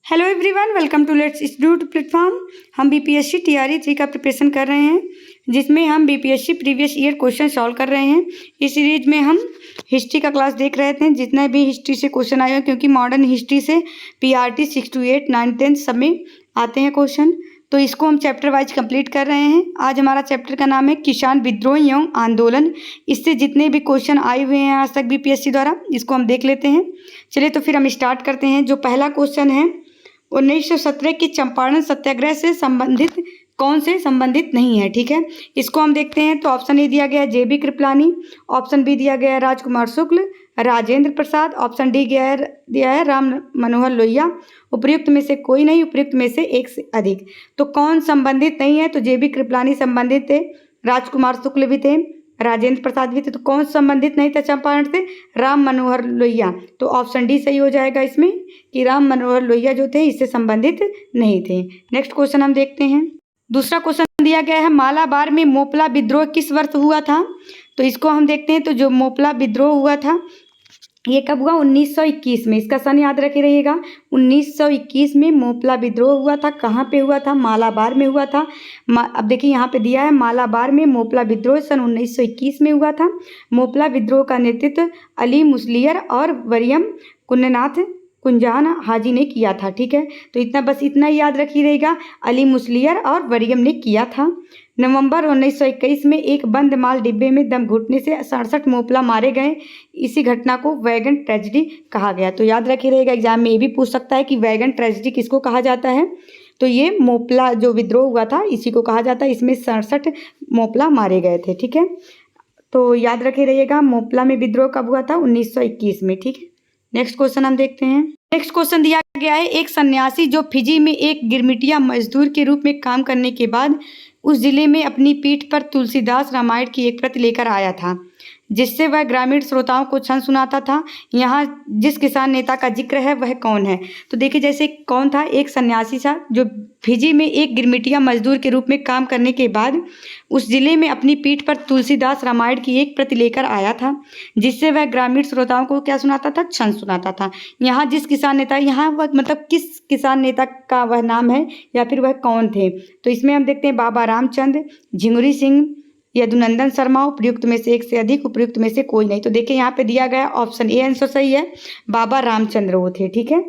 Hello everyone, welcome to let's student platform. हम BPSC TRE 3 का preparation कर रहे हैं, जिसमें हम BPSC previous year question solve कर रहे हैं। इस सीरीज में हम हिस्ट्री का क्लास देख रहे थे, जितना भी हिस्ट्री से क्वेश्चन आए हैं, क्योंकि मॉडर्न हिस्ट्री से पीआरटी 6 to 8, 9, 10 सब में आते हैं क्वेश्चन। तो इसको हम चैप्टर वाइज कंप्लीट कर रहे हैं। आज हमारा चैप्टर का नाम है किसान विद्रोह एवं आंदोलन। इससे जितने भी क्वेश्चन आए हुए हैं आज तक बीपीएससी द्वारा, इसको हम देख लेते हैं। चलिए तो फिर हम स्टार्ट करते हैं। जो पहला क्वेश्चन है, 1917 के चंपारण सत्याग्रह से संबंधित कौन से संबंधित नहीं है। ठीक है, इसको हम देखते हैं। तो ऑप्शन ए दिया गया है जेबी कृपलानी, ऑप्शन बी दिया गया है राजकुमार शुक्ल, राजेंद्र प्रसाद, ऑप्शन डी दिया है राम मनोहर लोहिया। उपयुक्त में से कोई नहीं, उपयुक्त में से एक से अधिक। तो कौन संबंधित नहीं है? तो जेबी कृपलानी संबंधित थे, राजकुमार शुक्ल भी थे, राजेंद्र प्रसाद भी थे। तो कौन संबंधित नहीं था चंपारण से? राम मनोहर लोहिया। तो ऑप्शन डी सही हो जाएगा इसमें, कि राम मनोहर लोहिया जो थे इससे संबंधित नहीं थे। नेक्स्ट क्वेश्चन हम देखते हैं। दूसरा क्वेश्चन दिया गया है, मालाबार में मोपला विद्रोह किस वर्ष हुआ था? तो इसको हम देखते हैं। तो जो मोपला विद्रोह हुआ था, ये कब हुआ? 1921 में। इसका सन याद रखे रहिएगा, 1921 में मोपला विद्रोह हुआ था। कहाँ पे हुआ था? मालाबार में हुआ था। अब देखिए यहाँ पे दिया है, मालाबार में मोपला विद्रोह सन 1921 में हुआ था। मोपला विद्रोह का नेतृत्व अली मुसलियर और वरियम कुन्ननाथ कुंजान हाजी ने किया था। ठीक है, तो इतना याद रखिए रहेगा, अली मुसलियर और वरियम ने किया था। नवंबर 1921 में एक बंद माल डिब्बे में दम घुटने से 67 मोपला मारे गए। इसी घटना को वैगन ट्रेजेडी कहा गया। तो याद रखिए रहेगा, एग्जाम में ये भी पूछ सकता है कि वैगन ट्रेजेडी किसको कहा जाता है। तो ये मोपला जो विद्रोह हुआ था इसी को कहा जाता है। इसमें 67 मोपला मारे गए थे। ठीक है, तो याद रखे रहिएगा, मोपला में विद्रोह कब हुआ था? 1921 में। ठीक है, नेक्स्ट क्वेश्चन हम देखते हैं। नेक्स्ट क्वेश्चन दिया गया है, एक सन्यासी जो फिजी में एक गिरमिटिया मजदूर के रूप में काम करने के बाद उस जिले में अपनी पीठ पर तुलसीदास रामायण की एक प्रति लेकर आया था, जिससे वह ग्रामीण श्रोताओं को छंद सुनाता था। यहाँ जिस किसान नेता का जिक्र है वह कौन है? तो देखिए, जैसे कौन था? एक सन्यासी था जो फिजी में एक गिरमिटिया मजदूर के रूप में काम करने के बाद उस जिले में अपनी पीठ पर तुलसीदास रामायण की एक प्रति लेकर आया था, जिससे वह ग्रामीण श्रोताओं को क्या सुनाता था? छंद सुनाता था। यहाँ जिस किसान नेता, यहाँ वह मतलब किस किसान नेता का वह नाम है या फिर वह कौन थे? तो इसमें हम देखते हैं बाबा रामचंद्र, झिंगुरी सिंह, यदुनंदन शर्मा। उपयुक्त में से एक से अधिक, उपयुक्त में से कोई नहीं। तो देखिए यहाँ पे दिया गया ऑप्शन ए आंसर सही है, बाबा रामचंद्र वो थे। ठीक है,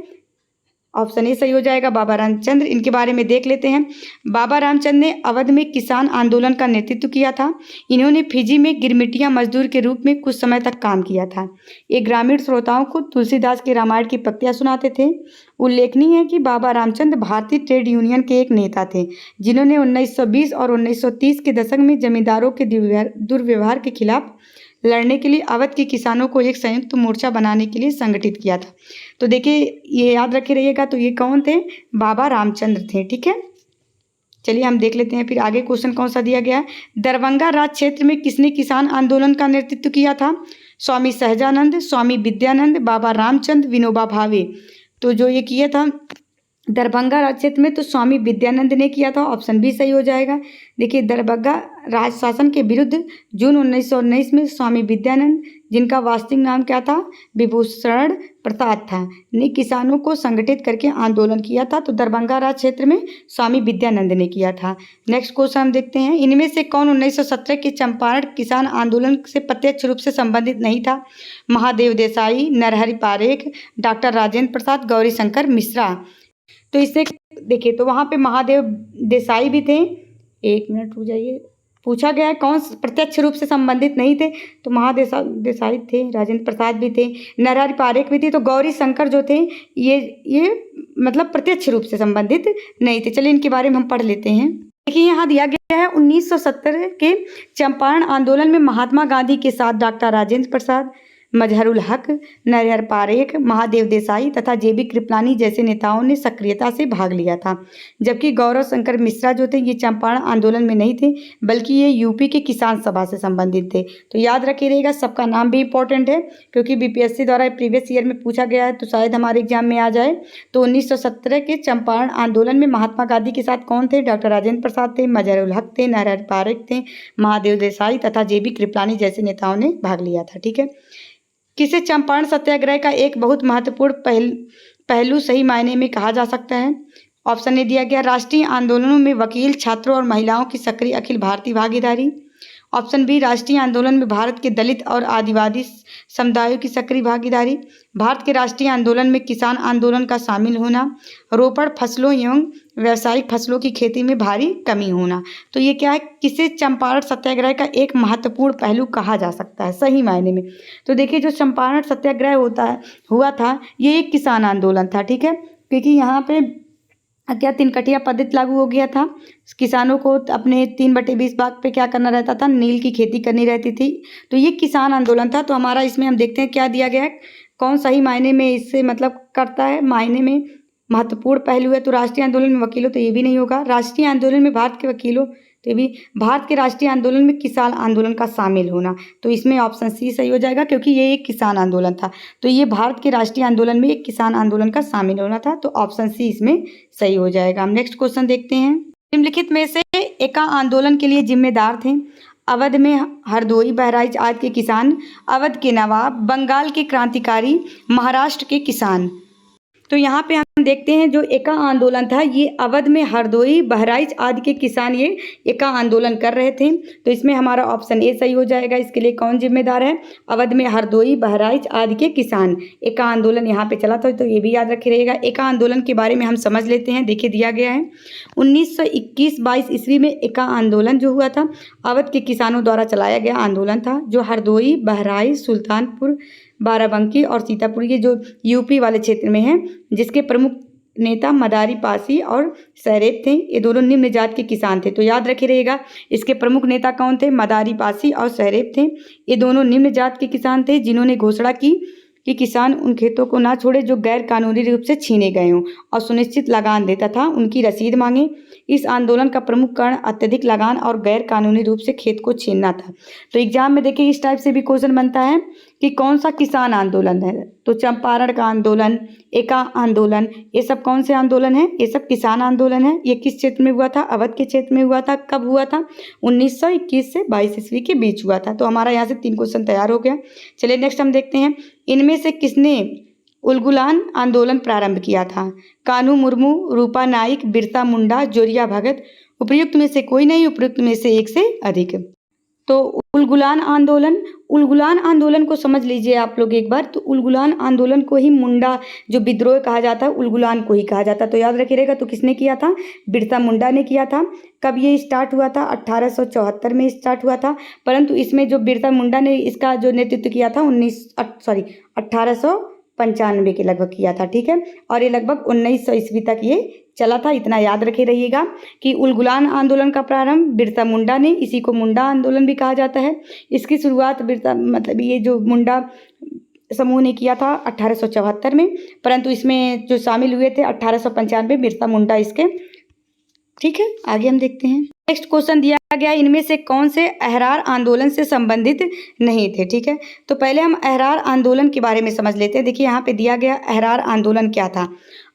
ऑप्शन ए सही हो जाएगा, बाबा रामचंद्र। इनके बारे में देख लेते हैं। बाबा रामचंद्र ने अवध में किसान आंदोलन का नेतृत्व किया था। इन्होंने फिजी में गिरमिटिया मजदूर के रूप में कुछ समय तक काम किया था। ये ग्रामीण श्रोताओं को तुलसीदास के रामायण की पंक्तियां सुनाते थे। उल्लेखनीय है कि बाबा रामचंद्र भारतीय ट्रेड यूनियन के एक नेता थे, जिन्होंने 1920 और 1930 के दशक में जमींदारों के दुर्व्यवहार के खिलाफ लड़ने के लिए अवध के किसानों को एक संयुक्त मोर्चा बनाने के लिए संगठित किया था। तो देखिए, ये याद रखे रहिएगा। तो ये कौन थे? बाबा रामचंद्र थे। ठीक है, चलिए हम देख लेते हैं फिर आगे क्वेश्चन कौन सा दिया गया है। दरभंगा राज क्षेत्र में किसने किसान आंदोलन का नेतृत्व किया था? स्वामी सहजानंद, स्वामी विद्यानंद, बाबा रामचंद्र, विनोबा भावे। तो जो ये किया था दरभंगा राज क्षेत्र में, तो स्वामी विद्यानंद ने किया था। ऑप्शन बी सही हो जाएगा। देखिए, दरभंगा राज शासन के विरुद्ध जून 1919 में स्वामी विद्यानंद, जिनका वास्तविक नाम क्या था? विभूषण प्रसाद था, ने किसानों को संगठित करके आंदोलन किया था। तो दरभंगा राज क्षेत्र में स्वामी विद्यानंद ने किया था। नेक्स्ट क्वेश्चन हम देखते हैं। इनमें से कौन 1917 के चंपारण किसान आंदोलन से प्रत्यक्ष रूप से संबंधित नहीं था? महादेव देसाई, नरहरि पारेख, डॉक्टर राजेंद्र प्रसाद, गौरी शंकर मिश्रा। तो इससे देखिए, तो वहाँ पे महादेव देसाई भी थे। एक मिनट रुक जाइए, पूछा गया है कौन प्रत्यक्ष रूप से संबंधित नहीं थे? तो महादेव देसाई थे, राजेंद्र प्रसाद भी थे, नरहरि पारेख भी थे। तो गौरी शंकर जो थे ये मतलब प्रत्यक्ष रूप से संबंधित नहीं थे। चलिए इनके बारे में हम पढ़ लेते हैं। देखिए, यहाँ दिया गया है 1917 के चंपारण आंदोलन में महात्मा गांधी के साथ डॉक्टर राजेंद्र प्रसाद, मजहरुल हक, नरहरि पारेख, महादेव देसाई तथा जेबी कृपलानी जैसे नेताओं ने सक्रियता से भाग लिया था। जबकि गौरव शंकर मिश्रा जो थे ये चंपारण आंदोलन में नहीं थे, बल्कि ये यूपी के किसान सभा से संबंधित थे। तो याद रखिए रहेगा, सबका नाम भी इंपॉर्टेंट है, क्योंकि बीपीएससी द्वारा प्रीवियस ईयर में पूछा गया है, तो शायद हमारे एग्जाम में आ जाए। तो 1917 के चंपारण आंदोलन में महात्मा गांधी के साथ कौन थे? डॉक्टर राजेंद्र प्रसाद थे, मजहरुल हक थे, नरहरि पारेख थे, महादेव देसाई तथा जेबी कृपलानी जैसे नेताओं ने भाग लिया था। ठीक है, किसे चंपारण सत्याग्रह का एक बहुत महत्वपूर्ण पहलू सही मायने में कहा जा सकता है? ऑप्शन ए दिया गया राष्ट्रीय आंदोलनों में वकील, छात्रों और महिलाओं की सक्रिय अखिल भारतीय भागीदारी। ऑप्शन बी राष्ट्रीय आंदोलन में भारत के दलित और आदिवासी समुदायों की सक्रिय भागीदारी। भारत के राष्ट्रीय आंदोलन में किसान आंदोलन का शामिल होना। रोपड़ फसलों एवं व्यावसायिक फसलों की खेती में भारी कमी होना। तो ये क्या है, किसे चंपारण सत्याग्रह का एक महत्वपूर्ण पहलू कहा जा सकता है सही मायने में? तो देखिए, जो चंपारण सत्याग्रह हुआ था, ये एक किसान आंदोलन था, ठीक है, क्योंकि यहाँ पे क्या तीन-कठिया पद्धति लागू हो गया था। किसानों को अपने 3/20 भाग पे क्या करना रहता था, नील की खेती करनी रहती थी। तो ये किसान आंदोलन था। तो हमारा इसमें हम देखते हैं क्या दिया गया है, कौन सही मायने में इससे मतलब करता है, मायने में महत्वपूर्ण पहलू है। तो राष्ट्रीय आंदोलन में वकीलों, तो ये भी नहीं होगा। राष्ट्रीय आंदोलन में भारत के वकीलों, तो ये भी भारत के राष्ट्रीय आंदोलन में किसान आंदोलन का शामिल होना। तो इसमें ऑप्शन सी सही हो जाएगा, क्योंकि ये एक किसान आंदोलन था। तो ये भारत के राष्ट्रीय आंदोलन में एक किसान आंदोलन का शामिल होना था। तो ऑप्शन सी इसमें सही हो जाएगा। हम नेक्स्ट क्वेश्चन देखते हैं। निम्नलिखित में से एका आंदोलन के लिए जिम्मेदार थे? अवध में हरदोई, बहराइच आदि के किसान, अवध के नवाब, बंगाल के क्रांतिकारी, महाराष्ट्र के किसान। तो यहाँ पे हम देखते हैं जो एका आंदोलन था, ये अवध में हरदोई, बहराइच आदि के किसान ये एका आंदोलन कर रहे थे। तो इसमें हमारा ऑप्शन ए सही हो जाएगा। इसके लिए कौन जिम्मेदार है? अवध में हरदोई, बहराइच आदि के किसान, एका आंदोलन यहाँ पे चला था। तो ये भी याद रखे रहेगा। एका आंदोलन के बारे में हम समझ लेते हैं। देखिए दिया गया है 1921-22 ईस्वी में एका आंदोलन जो हुआ था, अवध के किसानों द्वारा चलाया गया आंदोलन था, जो हरदोई, बहराइच, सुल्तानपुर, बाराबंकी और सीतापुर, ये जो यूपी वाले क्षेत्र में है, जिसके प्रमुख नेता मदारी पासी और सैरेब थे। ये दोनों निम्न जात के किसान थे। तो याद रखे रहेगा, इसके प्रमुख नेता कौन थे? मदारी पासी और सैरेब थे। ये दोनों निम्न जात के किसान थे, जिन्होंने घोषणा की कि किसान उन खेतों को ना छोड़े जो गैर कानूनी रूप से छीने गए हों, और सुनिश्चित लगान देता था उनकी रसीद मांगे। इस आंदोलन का प्रमुख कारण अत्यधिक लगान और गैर कानूनी रूप से खेत को छीनना था। तो एग्जाम में देखिए इस टाइप से भी क्वेश्चन बनता है कि कौन सा किसान आंदोलन है। तो चंपारण का आंदोलन, एका आंदोलन, ये सब कौन से आंदोलन है? ये सब किसान आंदोलन है। ये किस क्षेत्र में हुआ था? अवध के क्षेत्र में हुआ था। कब हुआ था? 1921 से 22 ईस्वी के बीच हुआ था। तो हमारा यहाँ से 3 क्वेश्चन तैयार हो गया। चलिए नेक्स्ट हम देखते हैं, इनमें से किसने उलगुलान आंदोलन प्रारंभ किया था? कानू मुर्मू, रूपा नाइक, बिरसा मुंडा, जोरिया भगत। उपयुक्त में से कोई नहीं, उपयुक्त में से एक से अधिक। तो उलगुलान आंदोलन को समझ लीजिए आप लोग एक बार। तो उलगुलान आंदोलन को ही मुंडा जो विद्रोह कहा जाता है, उलगुलान को ही कहा जाता है। तो याद रखिएगा। तो किसने किया था? बिरसा मुंडा ने किया था। कब ये स्टार्ट हुआ था? 1874 में स्टार्ट हुआ था। परंतु इसमें जो बिरसा मुंडा ने इसका जो नेतृत्व किया था 1895 के लगभग किया था, ठीक है। और ये लगभग 1900 ईस्वी तक ये चला था। इतना याद रखे रहिएगा कि उलगुलान आंदोलन का प्रारंभ बिरसा मुंडा ने, इसी को मुंडा आंदोलन भी कहा जाता है। इसकी शुरुआत बिरसा मतलब ये जो मुंडा समूह ने किया था 1874 में, परंतु इसमें जो शामिल हुए थे 1895 बिरसा मुंडा इसके, ठीक है। आगे हम देखते हैं। नेक्स्ट क्वेश्चन दिया गया, इनमें से कौन से अहरार आंदोलन से संबंधित नहीं थे? ठीक है, तो पहले हम अहरार आंदोलन के बारे में समझ लेते हैं। देखिए यहाँ पे दिया गया अहरार आंदोलन क्या था।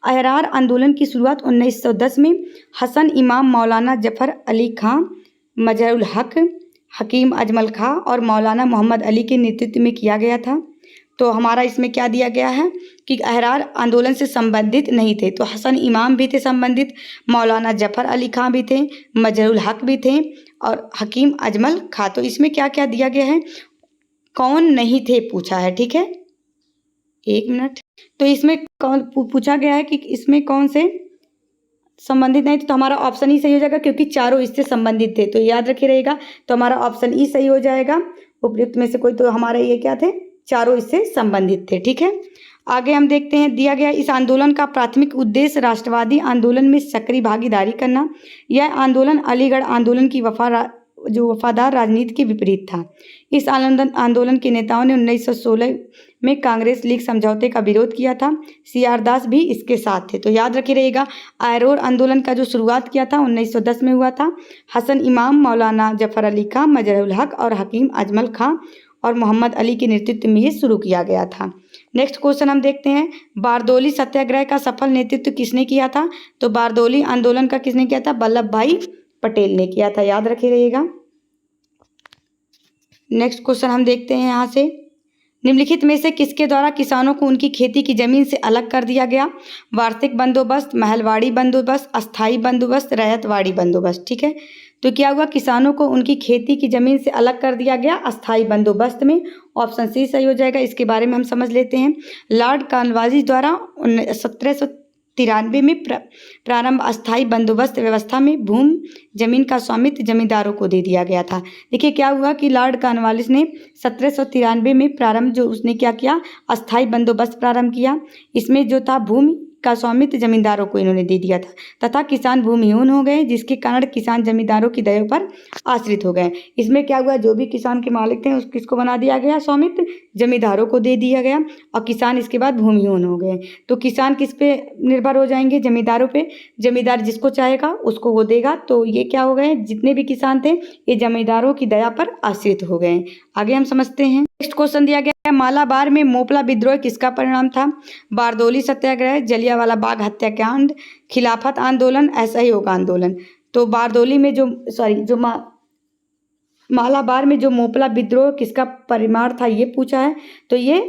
अहरार आंदोलन की शुरुआत 1910 में हसन इमाम, मौलाना जफर अली खां, मजहरुल हक, हकीम अजमल खां और मौलाना मोहम्मद अली के नेतृत्व में किया गया था। तो हमारा इसमें क्या दिया गया है कि अहरार आंदोलन से संबंधित नहीं थे। तो हसन इमाम भी थे संबंधित, मौलाना जफर अली खां भी थे, मजहरुल हक भी थे और हकीम अजमल खां। तो इसमें क्या क्या दिया गया है, कौन नहीं थे पूछा है, ठीक है। 1 मिनट। तो इसमें कौन पूछा गया है कि इसमें कौन से संबंधित नहीं थे। तो हमारा ऑप्शन ई सही हो जाएगा, क्योंकि चारों इससे संबंधित थे। तो याद रखे रहेगा। तो हमारा ऑप्शन ई सही हो जाएगा, उपयुक्त में से कोई। तो हमारे ये क्या थे, चारों इससे संबंधित थे, ठीक है। आगे हम देखते हैं, दिया गया इस आंदोलन का प्राथमिक उद्देश्य राष्ट्रवादी आंदोलन में सक्रिय भागीदारी करना। यह आंदोलन अलीगढ़ आंदोलन की वफादार राजनीति के विपरीत था। इस आंदोलन के नेताओं ने 1916 में कांग्रेस लीग समझौते का विरोध किया था। CR दास भी इसके साथ थे। तो याद रखे रहेगा, अहरार आंदोलन का जो शुरुआत किया था 1910 में हुआ था। हसन इमाम, मौलाना जफर अली खां, मजहरुल हक और हकीम अजमल खां और मोहम्मद अली के नेतृत्व में ये शुरू किया गया था। नेक्स्ट क्वेश्चन हम देखते हैं, बारदौली सत्याग्रह का सफल नेतृत्व किसने किया था? तो बारदौली आंदोलन का किसने किया था? वल्लभ भाई पटेल ने किया था। याद रखे रहिएगा। नेक्स्ट क्वेश्चन हम देखते हैं यहाँ से, निम्नलिखित में से किसके द्वारा किसानों को उनकी खेती की जमीन से अलग कर दिया गया? वार्षिक बंदोबस्त, महलवाड़ी बंदोबस्त, अस्थाई बंदोबस्त, रैयतवाड़ी बंदोबस्त। ठीक है, तो क्या हुआ? किसानों को उनकी खेती की जमीन से अलग कर दिया गया अस्थाई बंदोबस्त में। ऑप्शन सी सही हो जाएगा। इसके बारे में हम समझ लेते हैं। लॉर्ड कॉर्नवालिस द्वारा 1793 में प्रारंभ अस्थाई बंदोबस्त व्यवस्था में भूमि जमीन का स्वामित्व जमींदारों को दे दिया गया था। देखिए क्या हुआ कि लॉर्ड कॉर्नवालिस ने 1793 में प्रारंभ जो उसने क्या किया, अस्थाई बंदोबस्त प्रारंभ किया। इसमें जो था भूमि का स्वामित्व जमींदारों को इन्होंने दे दिया था तथा किसान भूमिहीन हो गए, जिसके कारण किसान जमींदारों की दया पर आश्रित हो गए। इसमें क्या हुआ, जो भी किसान के मालिक थे उस किसको बना दिया गया, स्वामित्व जमींदारों को दे दिया गया और किसान इसके बाद भूमिहीन हो गए। तो किसान किस पे निर्भर हो जाएंगे, जमींदारों पे। जमींदार जिसको चाहेगा उसको वो देगा। तो ये क्या हो गए, जितने भी किसान थे ये जमींदारों की दया पर आश्रित हो गए। आगे हम समझते हैं। नेक्स्ट क्वेश्चन दिया गया है, मालाबार में मोपला विद्रोह किसका परिणाम था? बारदौली सत्याग्रह, जलियांवाला बाग हत्याकांड, खिलाफत आंदोलन, असहयोग आंदोलन। तो बारदौली में मालाबार में जो मोपला विद्रोह किसका परिणाम था ये पूछा है, तो ये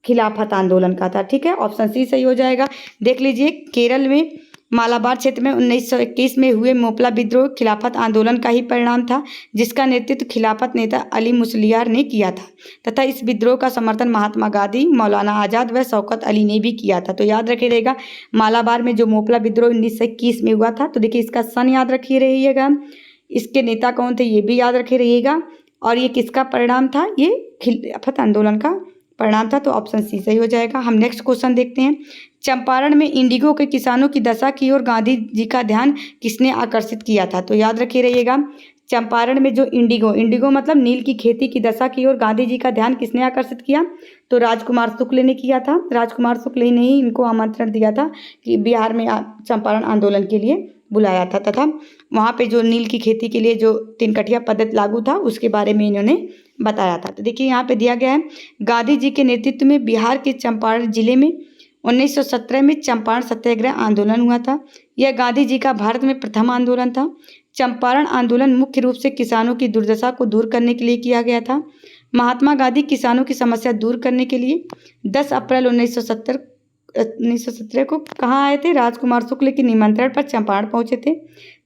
खिलाफत आंदोलन का था। ठीक है, ऑप्शन सी सही हो जाएगा। देख लीजिए, केरल में मालाबार क्षेत्र में 1921 में हुए मोपला विद्रोह खिलाफत आंदोलन का ही परिणाम था, जिसका नेतृत्व खिलाफत नेता अली मुसलियार ने किया था तथा इस विद्रोह का समर्थन महात्मा गांधी, मौलाना आज़ाद व शौकत अली ने भी किया था। तो याद रखे रहेगा, मालाबार में जो मोपला विद्रोह 1921 में हुआ था। तो देखिए इसका सन याद रखिए रहिएगा, इसके नेता कौन थे ये भी याद रखे रहिएगा, और ये किसका परिणाम था, ये खिलाफत आंदोलन का परिणाम था। तो ऑप्शन सी सही हो जाएगा। हम नेक्स्ट क्वेश्चन देखते हैं। चंपारण में इंडिगो के किसानों की दशा की ओर गांधी जी का ध्यान किसने आकर्षित किया था? तो याद रखे रहिएगा, चंपारण में जो इंडिगो मतलब नील की खेती की दशा की ओर गांधी जी का ध्यान किसने आकर्षित किया? तो राजकुमार शुक्ल ने किया था। राजकुमार शुक्ल ने ही इनको आमंत्रण दिया था कि बिहार में चंपारण आंदोलन के लिए बुलाया था तथा वहाँ पे जो नील की खेती के लिए जो 3 कठिया पद्धति लागू था उसके बारे में इन्होंने बताया था। तो देखिए यहाँ पे दिया गया है, गांधी जी के नेतृत्व में बिहार के चंपारण जिले में 1917 में चंपारण सत्याग्रह आंदोलन हुआ था। यह गांधी जी का भारत में प्रथम आंदोलन था। चंपारण आंदोलन मुख्य रूप से किसानों की दुर्दशा को दूर करने के लिए किया गया था। महात्मा गांधी किसानों की समस्या दूर करने के लिए 10 अप्रैल 1917 को कहाँ आए थे? राजकुमार शुक्ल के निमंत्रण पर चंपारण पहुंचे थे।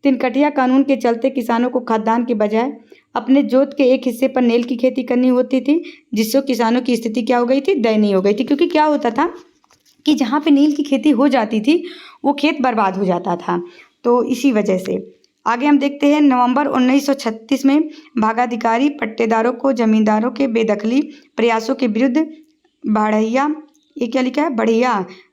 3 कठिया कानून के चलते किसानों को खाद्यान्न के बजाय अपने जोत के एक हिस्से पर नील की खेती करनी होती थी, जिससे किसानों की स्थिति क्या हो गई थी, दयनीय हो गई थी। क्योंकि क्या होता था कि जहाँ पे नील की खेती हो जाती थी वो खेत बर्बाद हो जाता था। तो इसी वजह से आगे हम देखते हैं। नवंबर 1936 में भागाधिकारी पट्टेदारों को जमींदारों के बेदखली प्रयासों के विरुद्ध बढ़िया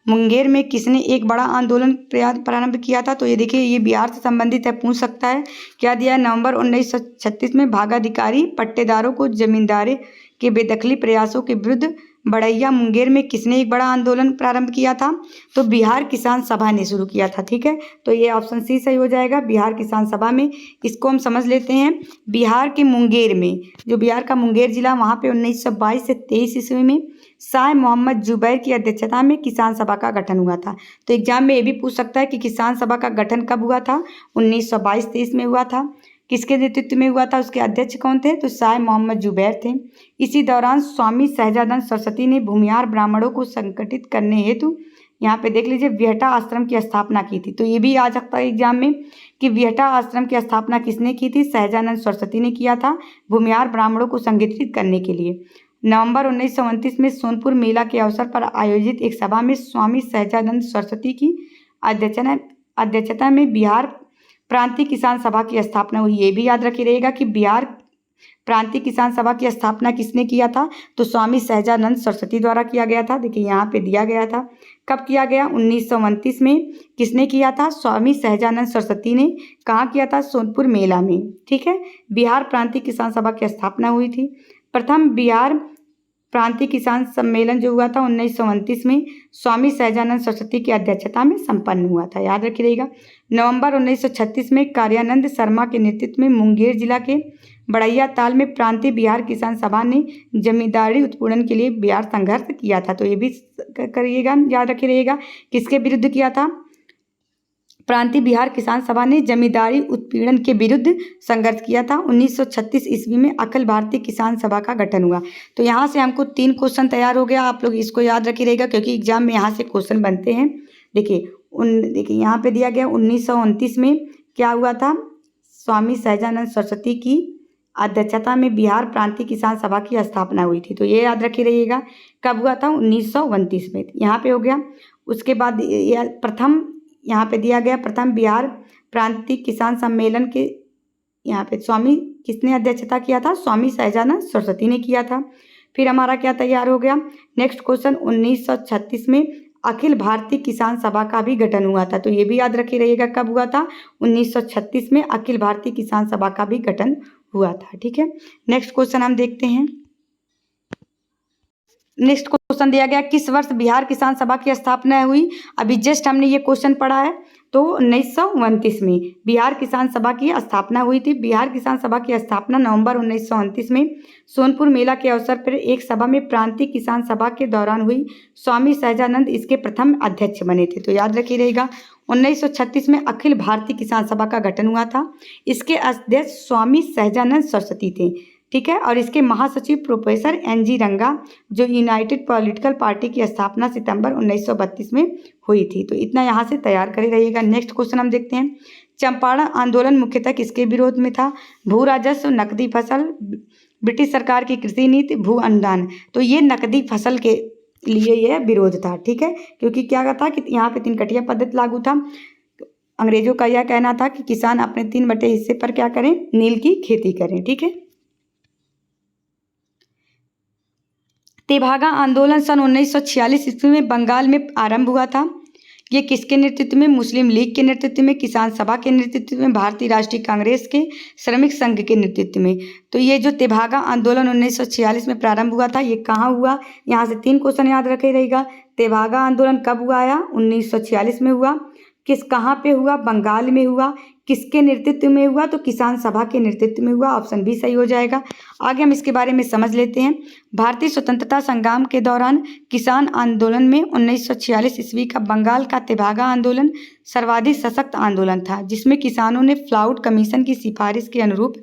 मुंगेर में किसने एक बड़ा आंदोलन प्रारंभ किया था? तो ये देखिए, ये बिहार से संबंधित है, पूछ सकता है। क्या दिया है? नवंबर 1936 में भागाधिकारी पट्टेदारों को जमींदारे के बेदखली प्रयासों के विरुद्ध बढ़ैया मुंगेर में किसने एक बड़ा आंदोलन प्रारंभ किया था? तो बिहार किसान सभा ने शुरू किया था। ठीक है, तो ये ऑप्शन सी सही हो जाएगा, बिहार किसान सभा में। इसको हम समझ लेते हैं। बिहार के मुंगेर में, जो बिहार का मुंगेर जिला, वहाँ पे 1922 से 23 ईस्वी में शाह मोहम्मद जुबैर की अध्यक्षता में किसान सभा का गठन हुआ था। तो एग्जाम में ये भी पूछ सकता है कि किसान सभा का गठन कब हुआ था? 1922-23 में हुआ था। किसके नेतृत्व में हुआ था? उसके अध्यक्ष कौन थे? तो शाह मोहम्मद जुबैर थे। इसी दौरान स्वामी सहजानंद सरस्वती ने भूमिहार ब्राह्मणों को संगठित करने हेतु, यहाँ पे देख लीजिए, विहटा आश्रम की स्थापना की थी। तो ये भी आ सकता है एग्जाम में कि विहटा आश्रम की स्थापना किसने की थी? सहजानंद सरस्वती ने किया था, भूमिहार ब्राह्मणों को संगठित करने के लिए। नवंबर 1929 में सोनपुर मेला के अवसर पर आयोजित एक सभा में स्वामी सहजानंद सरस्वती की अध्यक्षता में बिहार प्रांतीय किसान सभा की स्थापना हुई। ये भी याद रखी रहेगा कि बिहार प्रांतीय किसान सभा की स्थापना किसने किया था? तो स्वामी सहजानंद सरस्वती द्वारा किया गया था। देखिए यहाँ पे दिया गया था, कब किया गया? 1929 में। किसने किया था? स्वामी सहजानंद सरस्वती ने। कहाँ किया था? सोनपुर मेला में। ठीक है, बिहार प्रांतीय किसान सभा की स्थापना हुई थी। प्रथम बिहार प्रांतीय किसान सम्मेलन जो हुआ था 1929 में स्वामी सहजानंद सरस्वती की अध्यक्षता में संपन्न हुआ था। याद रखिएगा। नवंबर 1936 में कार्यानंद शर्मा के नेतृत्व में मुंगेर जिला के बड़ैया ताल में प्रांतीय बिहार किसान सभा ने जमींदारी उत्पीड़न के लिए बिहार संघर्ष किया था। तो ये भी करिएगा, याद रखिएगा। किसके विरुद्ध किया था? प्रांतीय बिहार किसान सभा ने जमींदारी उत्पीड़न के विरुद्ध संघर्ष किया था। 1936 ईस्वी में अखिल भारतीय किसान सभा का गठन हुआ। तो यहाँ से हमको 3 क्वेश्चन तैयार हो गया। आप लोग इसको याद रखिए रहेगा, क्योंकि एग्जाम में यहाँ से क्वेश्चन बनते हैं। देखिए यहाँ पे दिया गया 1929 में क्या हुआ था, स्वामी सहजानंद सरस्वती की अध्यक्षता में बिहार प्रांतीय किसान सभा की स्थापना हुई थी। तो ये याद रखिए रहिएगा, कब हुआ था, 1929 में। यहाँ पे हो गया। उसके बाद प्रथम यहाँ पे दिया गया प्रथम बिहार प्रांतीय किसान सम्मेलन के यहाँ पे स्वामी किसने अध्यक्षता किया था, स्वामी सहजानंद सरस्वती ने किया था। फिर हमारा क्या तैयार हो गया, नेक्स्ट क्वेश्चन 1936 में अखिल भारतीय किसान सभा का भी गठन हुआ था। तो ये भी याद रखिए रहिएगा, कब हुआ था, 1936 में अखिल भारतीय किसान सभा का भी गठन हुआ था। ठीक है, नेक्स्ट क्वेश्चन हम देखते हैं। नेक्स्ट क्वेश्चन दिया गया, किस वर्ष बिहार किसान सभा की स्थापना हुई। अभी जस्ट हमने ये क्वेश्चन पढ़ा है। तो 1929 में बिहार किसान सभा की स्थापना हुई थी। बिहार किसान सभा की स्थापना नवंबर 1929 में सोनपुर मेला के अवसर पर एक सभा में प्रांतीय किसान सभा के दौरान हुई। स्वामी सहजानंद इसके प्रथम अध्यक्ष बने थे। तो याद रखिए रहेगा, 1936 में अखिल भारतीय किसान सभा का गठन हुआ था। इसके अध्यक्ष स्वामी सहजानंद सरस्वती थे। ठीक है, और इसके महासचिव प्रोफेसर NG रंगा, जो यूनाइटेड पॉलिटिकल पार्टी की स्थापना सितंबर 1932 में हुई थी। तो इतना यहाँ से तैयार करे रहिएगा। नेक्स्ट क्वेश्चन हम देखते हैं, चंपारण आंदोलन मुख्यतः किसके विरोध में था। भू राजस्व, नकदी फसल, ब्रिटिश सरकार की कृषि नीति, भू अनुदान। तो ये नकदी फसल के लिए यह विरोध था। ठीक है, क्योंकि क्या था कि यहाँ पे 3 कटिया पद्धति लागू था। अंग्रेजों का यह कहना था कि किसान अपने 3 बटे हिस्से पर क्या करें, नील की खेती करें। ठीक है, तेभागा आंदोलन सन 1946 ईस्वी में बंगाल में आरंभ हुआ था। ये किसके नेतृत्व में, मुस्लिम लीग के नेतृत्व में, किसान सभा के नेतृत्व में, भारतीय राष्ट्रीय कांग्रेस के, श्रमिक संघ के नेतृत्व में। तो ये जो तेभागा आंदोलन 1946 में प्रारंभ हुआ था, ये कहाँ हुआ, यहाँ से 3 क्वेश्चन याद रखे रहेगा। तेभागा आंदोलन कब हुआ आया, 1946 में हुआ। कहाँ पे हुआ, बंगाल में हुआ। किसके नेतृत्व में हुआ, तो किसान सभा के नेतृत्व में हुआ। ऑप्शन बी सही हो जाएगा। आगे हम इसके बारे में समझ लेते हैं। भारतीय स्वतंत्रता संग्राम के दौरान किसान आंदोलन में 1946 ईस्वी का बंगाल का तेभागा आंदोलन सर्वाधिक सशक्त आंदोलन था, जिसमें किसानों ने फ्लाउड कमीशन की सिफारिश के अनुरूप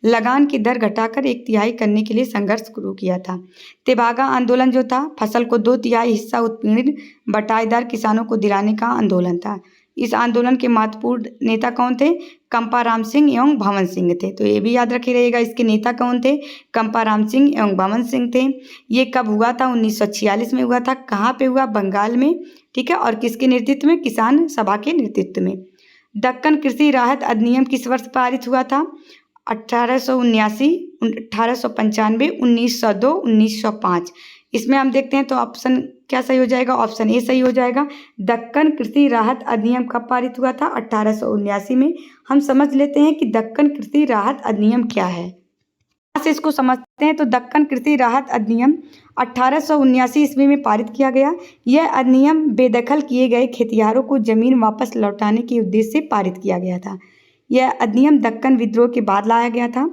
लगान की दर घटाकर 1/3 करने के लिए संघर्ष शुरू किया था। तेभागा आंदोलन जो था, फसल को 2/3 हिस्सा उत्पीड़ित बटाईदार किसानों को दिलाने का आंदोलन था। इस आंदोलन के महत्वपूर्ण नेता कौन थे, कंपाराम सिंह एवं भवन सिंह थे। तो ये भी याद रखे रहेगा, इसके नेता कौन थे, कंपाराम सिंह एवं भवन सिंह थे। ये कब हुआ था, 1946 में हुआ था। कहाँ पे हुआ, बंगाल में। ठीक है, और किसके नेतृत्व में, किसान सभा के नेतृत्व में। दक्कन कृषि राहत अधिनियम किस वर्ष पारित हुआ था, 1879, 1895, 1902, 1905। इसमें हम देखते हैं तो ऑप्शन क्या सही हो जाएगा, ऑप्शन ए सही हो जाएगा। दक्कन कृषि राहत अधिनियम कब पारित हुआ था, 1879 में। हम समझ लेते हैं कि दक्कन कृषि राहत अधिनियम क्या है। यहाँ से इसको समझते हैं। तो दक्कन कृषि राहत अधिनियम 1879 ईस्वी में पारित किया गया। यह अधिनियम बेदखल किए गए खेतिहरों को जमीन वापस लौटाने के उद्देश्य से पारित किया गया था। यह अधिनियम दक्कन विद्रोह के बाद लाया गया था।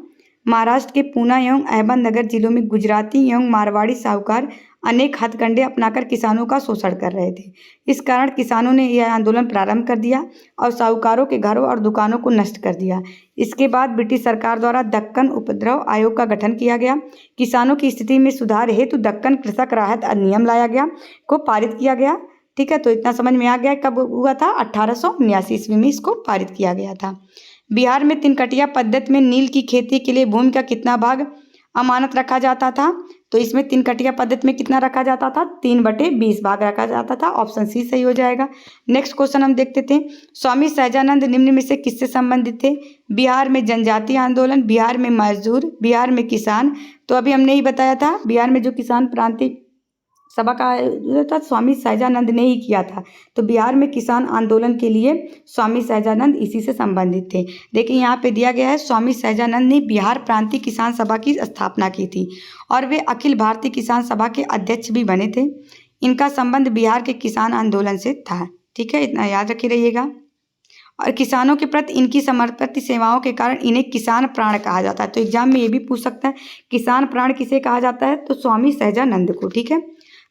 महाराष्ट्र के पूना एवं अहमदनगर जिलों में गुजराती एवं मारवाड़ी साहूकार अनेक हथकंडे अपनाकर किसानों का शोषण कर रहे थे। इस कारण किसानों ने यह आंदोलन प्रारंभ कर दिया और साहूकारों के घरों और दुकानों को नष्ट कर दिया। इसके बाद ब्रिटिश सरकार द्वारा दक्कन उपद्रव आयोग का गठन किया गया। किसानों की स्थिति में सुधार हेतु दक्कन कृषक राहत अधिनियम लाया गया, को पारित किया गया। ठीक है, तो इतना समझ में आ गया। कब हुआ था, 1879 ईस्वी में इसको पारित किया गया था। बिहार में 3 कटिया पद्धति में नील की खेती के लिए भूमि का कितना भाग अमानत रखा जाता था। तो इसमें 3 कटिया पद्धति में कितना रखा जाता था, 3/20 भाग रखा जाता था। ऑप्शन सी सही हो जाएगा। नेक्स्ट क्वेश्चन हम देखते थे, स्वामी सहजानंद निम्न में से किससे संबंधित थे। बिहार में जनजातीय आंदोलन, बिहार में मजदूर, बिहार में किसान। तो अभी हमने ही बताया था, बिहार में जो किसान प्रांतीय सभा का आयोजन था स्वामी सहजानंद ने ही किया था। तो बिहार में किसान आंदोलन के लिए स्वामी सहजानंद इसी से संबंधित थे। देखिए यहाँ पे दिया गया है, स्वामी सहजानंद ने बिहार प्रांतीय किसान सभा की स्थापना की थी और वे अखिल भारतीय किसान सभा के अध्यक्ष भी बने थे। इनका संबंध बिहार के किसान आंदोलन से था। ठीक है, इतना याद रखे रहिएगा। और किसानों के प्रति इनकी समर्पित सेवाओं के कारण इन्हें किसान प्राण कहा जाता है। तो एग्जाम में ये भी पूछ सकता है, किसान प्राण किसे कहा जाता है, तो स्वामी सहजानंद को। ठीक है,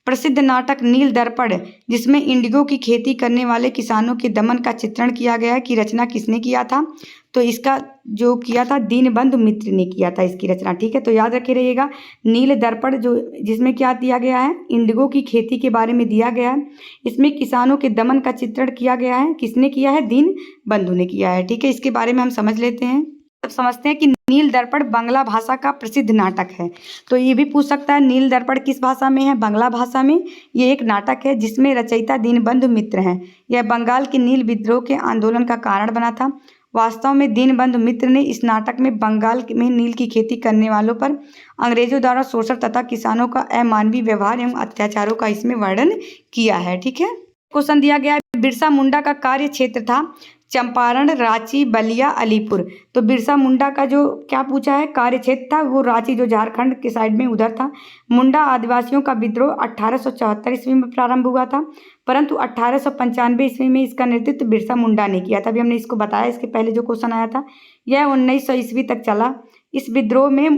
प्रसिद्ध नाटक नील दर्पण, जिसमें इंडिगो की खेती करने वाले किसानों के दमन का चित्रण किया गया है, की रचना किसने किया था? तो इसका जो किया था दीनबंधु मित्र ने किया था इसकी रचना। ठीक है, तो याद रखे रहिएगा नील दर्पण जो जिसमें क्या दिया गया है, इंडिगो की खेती के बारे में दिया गया है। इसमें किसानों के दमन का चित्रण किया गया है, किसने किया है? दीनबंधु ने किया है। ठीक है, इसके बारे में हम समझ लेते हैं। अब समझते हैं कि नील दर्पण बांग्ला भाषा का प्रसिद्ध नाटक है। तो ये भी पूछ सकता है नील दर्पण किस भाषा में है? बांग्ला भाषा में। ये एक नाटक है जिसमें रचयिता दीनबंधु मित्र हैं। यह बंगाल के नील विद्रोह के आंदोलन का कारण बना था। वास्तव में दीनबंधु मित्र ने इस नाटक में बंगाल में नील की खेती करने वालों पर अंग्रेजों द्वारा शोषण तथा किसानों का अमानवीय व्यवहार एवं अत्याचारों का इसमें वर्णन किया है। ठीक है, क्वेश्चन दिया गया है बिरसा मुंडा का कार्य क्षेत्र था चंपारण, रांची, बलिया, अलीपुर। तो बिरसा मुंडा का जो क्या पूछा है कार्य क्षेत्र था, वो रांची जो झारखंड के साइड में उधर था। मुंडा आदिवासियों का विद्रोह 1874 ईस्वी में प्रारंभ हुआ था, परंतु 1895 ईस्वी में इसका नेतृत्व बिरसा मुंडा ने किया था। अभी हमने इसको बताया, इसके पहले जो क्वेश्चन आया था, यह 1900 ईस्वी तक चला। इस विद्रोह में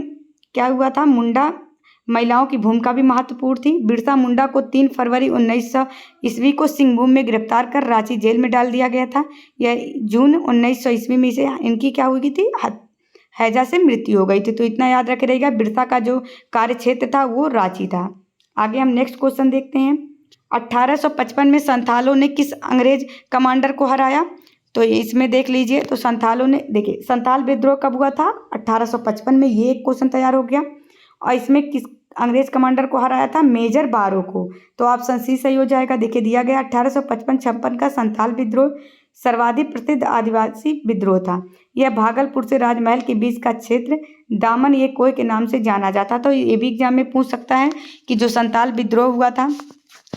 क्या हुआ था? मुंडा महिलाओं की भूमिका भी महत्वपूर्ण थी। बिरसा मुंडा को 3 फरवरी 1900 ईस्वी को सिंहभूम में गिरफ्तार कर रांची जेल में डाल दिया गया था। यह जून 1900 ईस्वी में इसे इनकी क्या हुई थी? हैजा से मृत्यु हो गई थी। तो इतना याद रखे रहेगा, बिरसा का जो कार्य क्षेत्र था वो रांची था। आगे हम नेक्स्ट क्वेश्चन देखते हैं। 1855 में संथालों ने किस अंग्रेज कमांडर को हराया? तो इसमें देख लीजिए, तो संथालों ने, देखिए संथाल विद्रोह कब हुआ था? 1855 में। ये एक क्वेश्चन तैयार हो गया। और इसमें किस अंग्रेज कमांडर को हराया था? मेजर बारो को। तो ऑप्शन सी सही हो जाएगा। देखिए दिया गया 1855-56 का संथाल विद्रोह सर्वाधिक प्रसिद्ध आदिवासी विद्रोह था। यह भागलपुर से राजमहल के बीच का क्षेत्र दामन ये कोय के नाम से जाना जाता। तो ये भी एग्जाम में पूछ सकता है कि जो संथाल विद्रोह हुआ था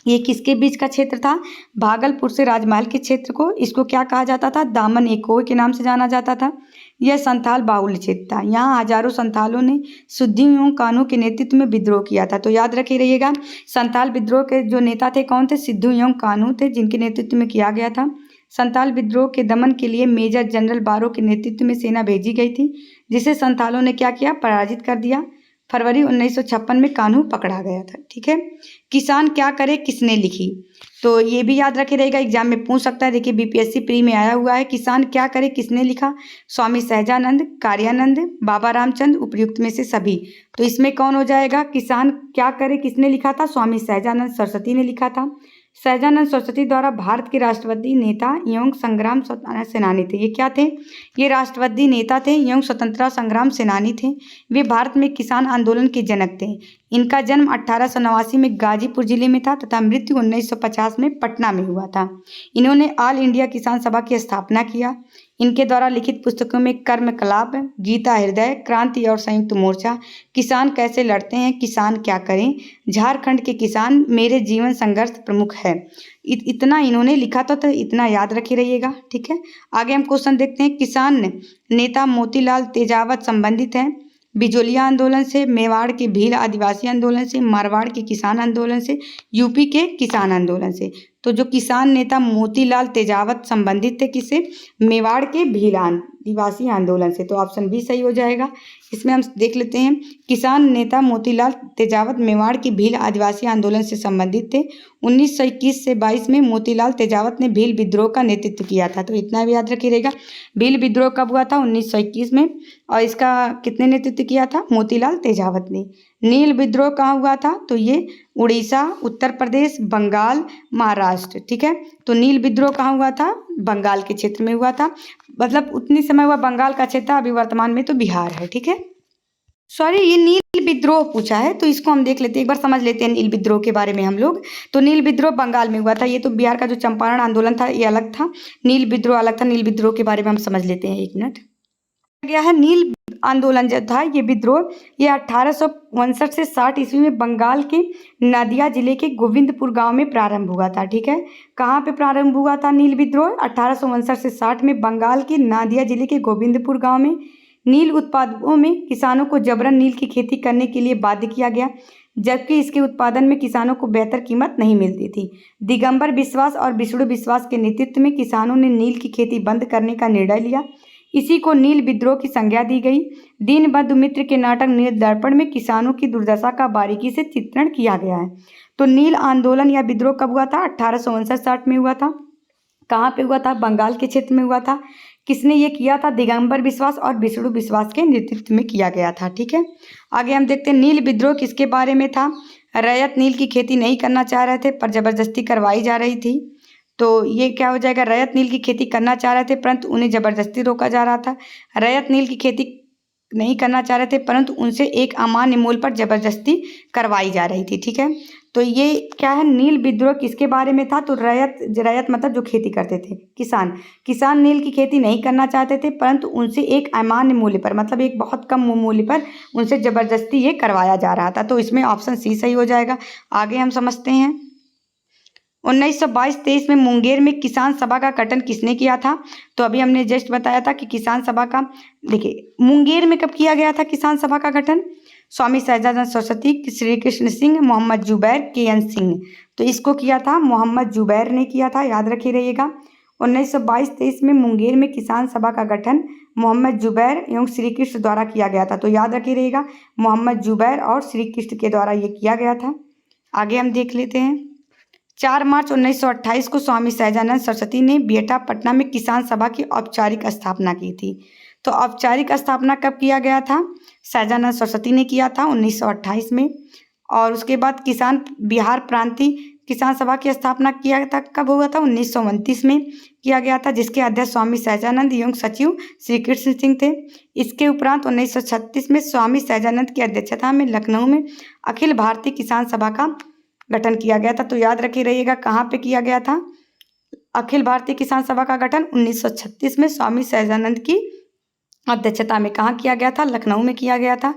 ये किसके बीच का क्षेत्र था? भागलपुर से राजमहल के क्षेत्र को, इसको क्या कहा जाता था? दामन ए कोय के नाम से जाना जाता था। यह संथाल बाहुल्य क्षेत्र था। यहाँ हजारों संथालों ने सुद्दीन एवं कानू के नेतृत्व में विद्रोह किया था। तो याद रखे रहिएगा, संथाल विद्रोह के जो नेता थे कौन थे? सिद्धू एवं कानू थे, जिनके नेतृत्व में किया गया था। संथाल विद्रोह के दमन के लिए मेजर जनरल बारो के नेतृत्व में सेना भेजी गई थी, जिसे संथालों ने क्या किया? पराजित कर दिया। फरवरी 1956 में कान्हू पकड़ा गया था। ठीक है, किसान क्या करे किसने लिखी? तो ये भी याद रखे रहेगा, एग्जाम में पूछ सकता है। देखिए बीपीएससी प्री में आया हुआ है, किसान क्या करे किसने लिखा? स्वामी सहजानंद, कार्यानंद, बाबा रामचंद्र, उपयुक्त में से सभी। तो इसमें कौन हो जाएगा? किसान क्या करे किसने लिखा था? स्वामी सहजानंद सरस्वती ने लिखा था। सहजानंद सरस्वती द्वारा भारत के राष्ट्रवादी नेता एवं संग्राम सेनानी थे। ये क्या थे? ये राष्ट्रवादी नेता थे एवं स्वतंत्रता संग्राम सेनानी थे। वे भारत में किसान आंदोलन के जनक थे। इनका जन्म 1889 में गाजीपुर जिले में था तथा मृत्यु 1950 में पटना में हुआ था। इन्होंने ऑल इंडिया किसान सभा की स्थापना किया। इनके द्वारा लिखित पुस्तकों में कर्म कलाप, गीता हृदय, क्रांति और संयुक्त मोर्चा, किसान कैसे लड़ते हैं, किसान क्या करें, झारखंड के किसान, मेरे जीवन संघर्ष प्रमुख है। इतना इन्होंने लिखा था, तो इतना याद रखे रहिएगा। ठीक है, आगे हम क्वेश्चन देखते हैं। किसान नेता मोतीलाल तेजावत संबंधित हैं बिजोलिया आंदोलन से, मेवाड़ के भील आदिवासी आंदोलन से, मारवाड़ के किसान आंदोलन से, यूपी के किसान आंदोलन से। तो जो किसान नेता मोतीलाल तेजावत संबंधित थे किससे? मेवाड़ के भील आदिवासी आंदोलन से। तो ऑप्शन बी सही हो जाएगा। इसमें हम देख लेते हैं, किसान नेता मोतीलाल तेजावत मेवाड़ के भील आदिवासी आंदोलन से संबंधित थे। 1921 से 22 में मोतीलाल तेजावत ने भील विद्रोह का नेतृत्व किया था। तो इतना भी याद रखिएगा, भील विद्रोह कब हुआ था? 1921 में। और इसका कितने नेतृत्व किया था? मोतीलाल तेजावत ने। नील विद्रोह कहाँ हुआ था? तो ये उड़ीसा, उत्तर प्रदेश, बंगाल, महाराष्ट्र। ठीक है, तो नील विद्रोह कहाँ हुआ था? बंगाल के क्षेत्र में हुआ था। मतलब उतनी समय हुआ बंगाल का क्षेत्र, अभी वर्तमान में तो बिहार है। ठीक है, सॉरी ये नील विद्रोह पूछा है, तो इसको हम देख लेते हैं, एक बार समझ लेते हैं नील विद्रोह के बारे में हम लोग। तो नील विद्रोह बंगाल में हुआ था। ये तो बिहार का जो चंपारण आंदोलन था ये अलग था, नील विद्रोह अलग था। नील विद्रोह के बारे में हम समझ लेते हैं, एक मिनट। गया है नील आंदोलन जो था ये विद्रोह, ये 1859 से 60 ईस्वी में बंगाल के नदिया जिले के गोविंदपुर गांव में प्रारंभ हुआ था। ठीक है, कहाँ पे प्रारंभ हुआ था नील विद्रोह? 1859 से 60 में बंगाल के नादिया जिले के गोविंदपुर गांव में। नील उत्पादकों में किसानों को जबरन नील की खेती करने के लिए बाध्य किया गया, जबकि इसके उत्पादन में किसानों को बेहतर कीमत नहीं मिलती थी। दिगंबर विश्वास और विष्णु विश्वास के नेतृत्व में किसानों ने नील की खेती बंद करने का निर्णय लिया। इसी को नील विद्रोह की संज्ञा दी गई। दीनबंधु मित्र के नाटक नील दर्पण में किसानों की दुर्दशा का बारीकी से चित्रण किया गया है। तो नील आंदोलन या विद्रोह कब हुआ था? 1859-60 में हुआ था। कहाँ पे हुआ था? बंगाल के क्षेत्र में हुआ था। किसने ये किया था? दिगंबर विश्वास और विष्णु विश्वास के नेतृत्व में किया गया था। ठीक है, आगे हम देखते हैं नील विद्रोह किसके बारे में था? रैयत नील की खेती नहीं करना चाह रहे थे पर जबरदस्ती करवाई जा रही थी। तो ये क्या हो जाएगा? रैयत नील की खेती करना चाह रहे थे परंतु उन्हें जबरदस्ती रोका जा रहा था। रैयत नील की खेती नहीं करना चाह रहे थे परंतु उनसे एक अमान्य मूल्य पर जबरदस्ती करवाई जा रही थी। ठीक है, तो ये क्या है? नील विद्रोह किसके बारे में था? तो रैयत मतलब जो खेती करते थे, किसान नील की खेती नहीं करना चाहते थे परंतु उनसे एक अमान्य मूल्य पर, मतलब एक बहुत कम मूल्य पर उनसे जबरदस्ती ये करवाया जा रहा था। तो इसमें ऑप्शन सी सही हो जाएगा। आगे हम समझते हैं 1922-23 में मुंगेर में किसान सभा का गठन किसने किया था? तो अभी हमने जस्ट बताया था कि किसान सभा का, देखिए मुंगेर में कब किया गया था किसान सभा का गठन? स्वामी सहजानंद सरस्वती, श्री कृष्ण सिंह, मोहम्मद जुबैर, के.एन. सिंह। तो इसको किया था मोहम्मद जुबैर ने किया था, याद रखे रहिएगा। 1922-23 में मुंगेर में किसान सभा का गठन मोहम्मद जुबैर एवं श्री कृष्ण द्वारा किया गया था। तो याद रखे रहिएगा, मोहम्मद जुबैर और श्री कृष्ण के द्वारा ये किया गया था। आगे हम देख लेते हैं 4 मार्च 1928 को स्वामी सहजानंद सरस्वती ने बिहटा पटना में किसान सभा की औपचारिक स्थापना की थी। तो औपचारिक स्थापना कब किया गया था? सहजानंद सरस्वती ने किया था 1928 में। और उसके बाद किसान बिहार प्रांतीय किसान सभा की स्थापना किया था, कब हुआ था? 1929 में किया गया था, जिसके अध्यक्ष स्वामी सहजानंद एवं सचिव श्री कृष्ण सिंह थे। इसके उपरांत 1936 में स्वामी सहजानंद की अध्यक्षता में लखनऊ में अखिल भारतीय किसान सभा का गठन किया गया था। तो याद रखे रहिएगा, कहाँ पे किया गया था अखिल भारतीय किसान सभा का गठन? 1936 में स्वामी सहजानंद की अध्यक्षता में। कहाँ किया गया था? लखनऊ में किया गया था।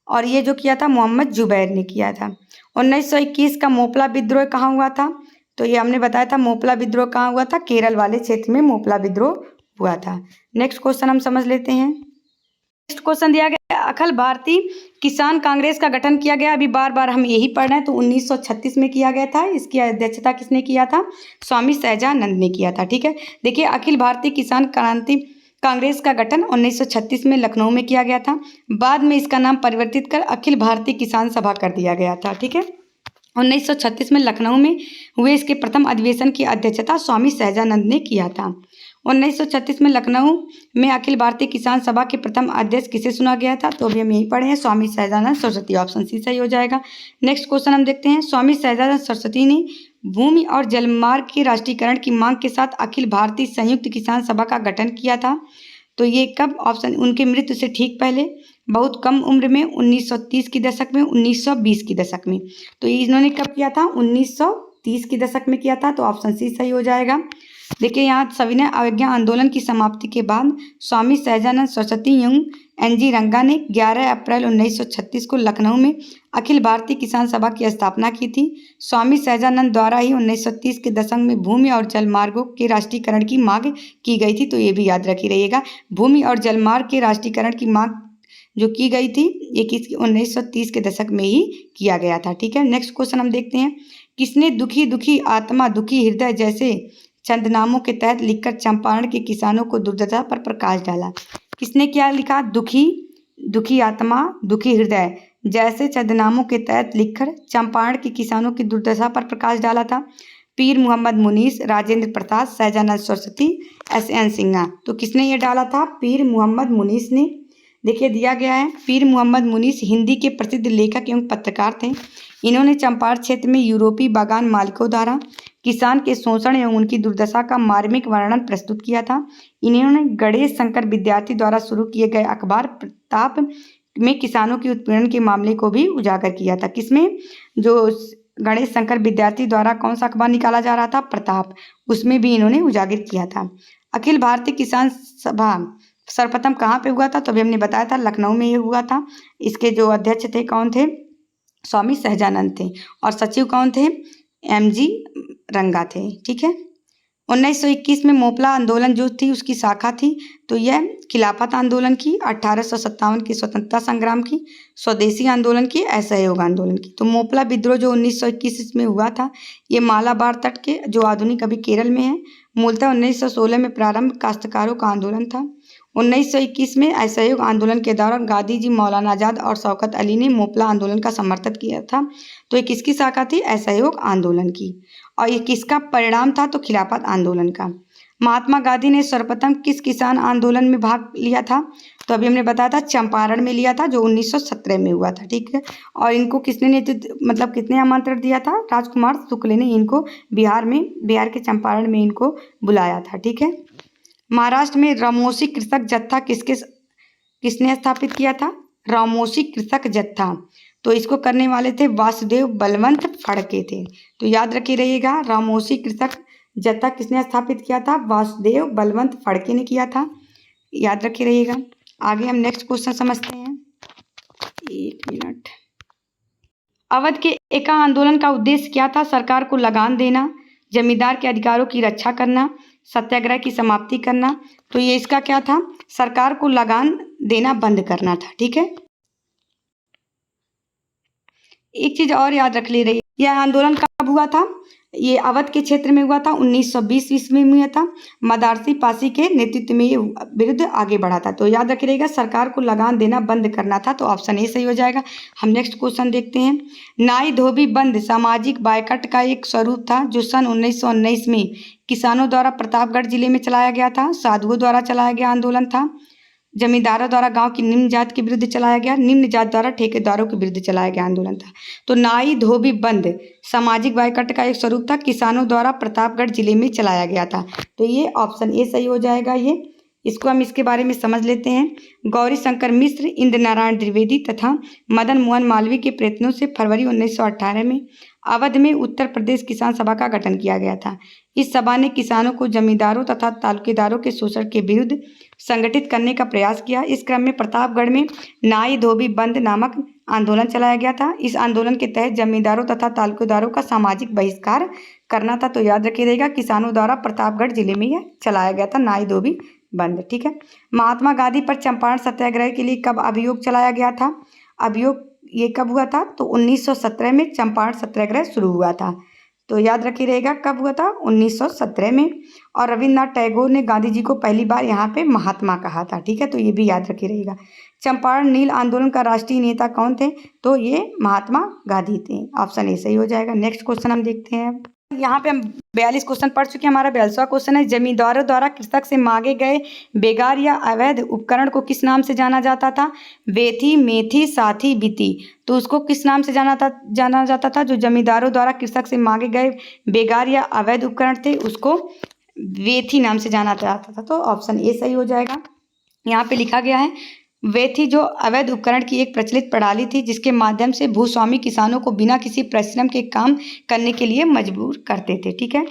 और ये जो किया था मोहम्मद जुबैर ने किया था। 1921 का मोपला विद्रोह कहाँ हुआ था? तो ये हमने बताया था मोपला विद्रोह कहाँ हुआ था? केरल वाले क्षेत्र में मोपला विद्रोह हुआ था। नेक्स्ट क्वेश्चन हम समझ लेते हैं। नेक्स्ट क्वेश्चन दिया गया, अखिल भारतीय किसान कांग्रेस का गठन किया गया। अभी बार बार हम यही पढ़ रहे हैं। तो 1936 में किया गया था। इसकी अध्यक्षता किसने किया था? स्वामी सहजानंद ने किया था। ठीक है, देखिए अखिल भारतीय किसान क्रांति कांग्रेस का गठन 1936 में लखनऊ में किया गया था। बाद में इसका नाम परिवर्तित कर अखिल भारतीय किसान सभा कर दिया गया था। ठीक है, 1936 में लखनऊ में हुए इसके प्रथम अधिवेशन की अध्यक्षता स्वामी सहजानंद ने किया था। 1936 में लखनऊ में अखिल भारतीय किसान सभा के प्रथम अध्यक्ष किसे चुना गया था? तो अभी हम यही पढ़े हैं, स्वामी सहजानंद सरस्वती। ऑप्शन सी सही हो जाएगा। नेक्स्ट क्वेश्चन हम देखते हैं, स्वामी सहजानंद सरस्वती ने भूमि और जलमार्ग के राष्ट्रीयकरण की मांग के साथ अखिल भारतीय संयुक्त किसान सभा का गठन किया था। तो ये कब? ऑप्शन उनकी मृत्यु से ठीक पहले, बहुत कम उम्र में, 1930 के दशक में, 1920 के दशक में। तो इन्होंने कब किया था? 1930 के दशक में किया था। तो ऑप्शन सी सही हो जाएगा। देखिए यहाँ सविनय अवज्ञा आंदोलन की समाप्ति के बाद स्वामी सहजानंद सरस्वती एवं एन.जी. रंगा ने 11 अप्रैल 1936 को लखनऊ में अखिल भारतीय किसान सभा की स्थापना की थी। स्वामी सहजानंद द्वारा ही 1930 के दशक में भूमि और जलमार्गों के राष्ट्रीयकरण की मांग की गई थी। तो ये भी याद रखी रहिएगा, भूमि और जलमार्ग के राष्ट्रीयकरण की मांग जो की गई थी ये किस 1930 के दशक में ही किया गया था। ठीक है, नेक्स्ट क्वेश्चन हम देखते हैं, किसने दुखी दुखी आत्मा दुखी हृदय जैसे छंदनामों के तहत लिखकर चंपारण के किसानों को दुर्दशा पर प्रकाश डाला? किसने क्या लिखा? दुखी दुखी आत्मा दुखी हृदय जैसे छंदनामों के तहत लिखकर चंपारण के किसानों की दुर्दशा पर प्रकाश डाला था? पीर मोहम्मद मुनीस, राजेंद्र प्रसाद, सहजानंद सरस्वती, एस.एन. सिन्हा। तो किसने ये डाला था? पीर मोहम्मद मुनीस ने। देखिए दिया गया है, पीर मोहम्मद मुनीस हिंदी के प्रसिद्ध लेखक एवं पत्रकार थे। इन्होंने चंपारण क्षेत्र में यूरोपीय बागान मालिकों द्वारा किसान के शोषण एवं उनकी दुर्दशा का मार्मिक वर्णन प्रस्तुत किया था। इन्होंने गणेश शंकर विद्यार्थी द्वारा शुरू किए गए अखबार प्रताप में किसानों की उत्पीड़न के मामले को भी उजागर किया था। किसमें? जो गणेश शंकर विद्यार्थी द्वारा कौन सा अखबार निकाला जा रहा था? प्रताप, उसमें भी इन्होंने उजागर किया था। अखिल भारतीय किसान सभा सर्वप्रथम कहाँ पे हुआ था? तो अभी हमने बताया था लखनऊ में ये हुआ था। इसके जो अध्यक्ष थे कौन थे? स्वामी सहजानंद थे। और सचिव कौन थे? एम.जी. रंगा थे। ठीक है, 1921 में मोपला आंदोलन जो थी उसकी शाखा थी। तो यह खिलाफत आंदोलन की, 1857 की स्वतंत्रता संग्राम की, स्वदेशी आंदोलन की, असहयोग आंदोलन की। तो मोपला विद्रोह जो 1921 में हुआ था ये मालाबार तट के, जो आधुनिक अभी केरल में है, मूलतः 1916 में प्रारंभ काश्तकारों का आंदोलन था। 1921 में असहयोग आंदोलन के दौरान गांधी जी, मौलाना आजाद और शौकत अली ने मोपला आंदोलन का समर्थन किया था। तो ये किसकी शाखा थी? असहयोग आंदोलन की। और ये किसका परिणाम था? तो खिलाफत आंदोलन का। महात्मा गांधी ने सर्वप्रथम किस किसान आंदोलन में भाग लिया था? तो अभी हमने बताया था चंपारण में लिया था, जो 1917 में हुआ था। ठीक है। और इनको किसने नेतृत्व मतलब किसने आमंत्रण दिया था? राजकुमार शुक्ल ने इनको बिहार के चंपारण में इनको बुलाया था। ठीक है। महाराष्ट्र में रामोशी कृषक जत्था किसने स्थापित किया था? रामोशी कृषक जत्था। तो इसको करने वाले थे वासुदेव बलवंत फड़के थे। तो याद रखे रहिएगा, रामोशी कृषक जत्था किसने स्थापित किया था? वासुदेव बलवंत फड़के ने किया था। याद रखे रहिएगा। आगे हम नेक्स्ट क्वेश्चन समझते हैं। एक मिनट। अवध के एका आंदोलन का उद्देश्य क्या था? सरकार को लगान देना, जमींदार के अधिकारों की रक्षा करना, सत्याग्रह की समाप्ति करना। तो ये इसका क्या था? सरकार को लगान देना बंद करना था। ठीक है। एक चीज और याद रख ले रही है, यह आंदोलन कब हुआ था? ये अवध के क्षेत्र में हुआ था, 1920 ईस्वी में हुआ था। मदारसी पासी के नेतृत्व में ये विरुद्ध आगे बढ़ा था। तो याद रखिएगा, सरकार को लगान देना बंद करना था। तो ऑप्शन ए सही हो जाएगा। हम नेक्स्ट क्वेश्चन देखते हैं। नाई धोबी बंद सामाजिक बायकट का एक स्वरूप था जो सन 1919 में किसानों द्वारा प्रतापगढ़ जिले में चलाया गया था। साधुओं द्वारा चलाया गया आंदोलन था। जमींदारों द्वारा गांव की निम्न जात के विरुद्ध चलाया गया, निम्न जात द्वारा ठेकेदारों के विरुद्ध चलाया गया आंदोलन था। तो नाई धोबी बंद सामाजिक बायकट का एक स्वरूप था, किसानों द्वारा प्रतापगढ़ जिले में चलाया गया था। तो ये ऑप्शन ए सही हो जाएगा। ये इसको हम इसके बारे में समझ लेते हैं। गौरी शंकर मिश्र, इंद्र नारायण द्विवेदी तथा मदन मोहन मालवीय के प्रयत्नों से फरवरी 1918 में अवध में उत्तर प्रदेश किसान सभा का गठन किया गया था। इस सभा ने किसानों को जमींदारों तथा तालुकेदारों के शोषण के विरुद्ध संगठित करने का प्रयास किया। इस क्रम में प्रतापगढ़ में नाई धोबी बंद नामक आंदोलन चलाया गया था। इस आंदोलन के तहत जमींदारों तथा तालुकेदारों का सामाजिक बहिष्कार करना था। तो याद रखिएगा, किसानों द्वारा प्रतापगढ़ जिले में यह चलाया गया था, नाई धोबी बंद। ठीक है। महात्मा गांधी पर चंपारण सत्याग्रह के लिए कब अभियोग चलाया गया था? अभियोग ये कब हुआ था? तो 1917 में चंपारण सत्याग्रह शुरू हुआ था। तो याद रखिए रहेगा, कब हुआ था? 1917 में। और रविन्द्रनाथ टैगोर ने गांधी जी को पहली बार यहाँ पे महात्मा कहा था। ठीक है। तो ये भी याद रखिए रहेगा। चंपारण नील आंदोलन का राष्ट्रीय नेता कौन थे? तो ये महात्मा गांधी थे। ऑप्शन ए सही हो जाएगा। नेक्स्ट क्वेश्चन हम देखते हैं। यहाँ पे हम 42 क्वेश्चन पढ़ चुके हैं। हमारा 42वां क्वेश्चन है, जमींदारों द्वारा कृषक से मांगे गए बेगार या अवैध उपकरण को किस नाम से जाना जाता था? बेथी, मेथी, साथी, बीती। तो उसको किस नाम से जाना जाता था? जो जमींदारों द्वारा कृषक से मांगे गए बेगार या अवैध उपकरण थे, उसको वेथी नाम से जाना जाता था। तो ऑप्शन ए सही हो जाएगा। यहाँ पे लिखा गया है, वेथी जो अवैध उपकरण की एक प्रचलित प्रणाली थी जिसके माध्यम से भूस्वामी किसानों को बिना किसी परिश्रम के काम करने के लिए मजबूर करते थे। ठीक है।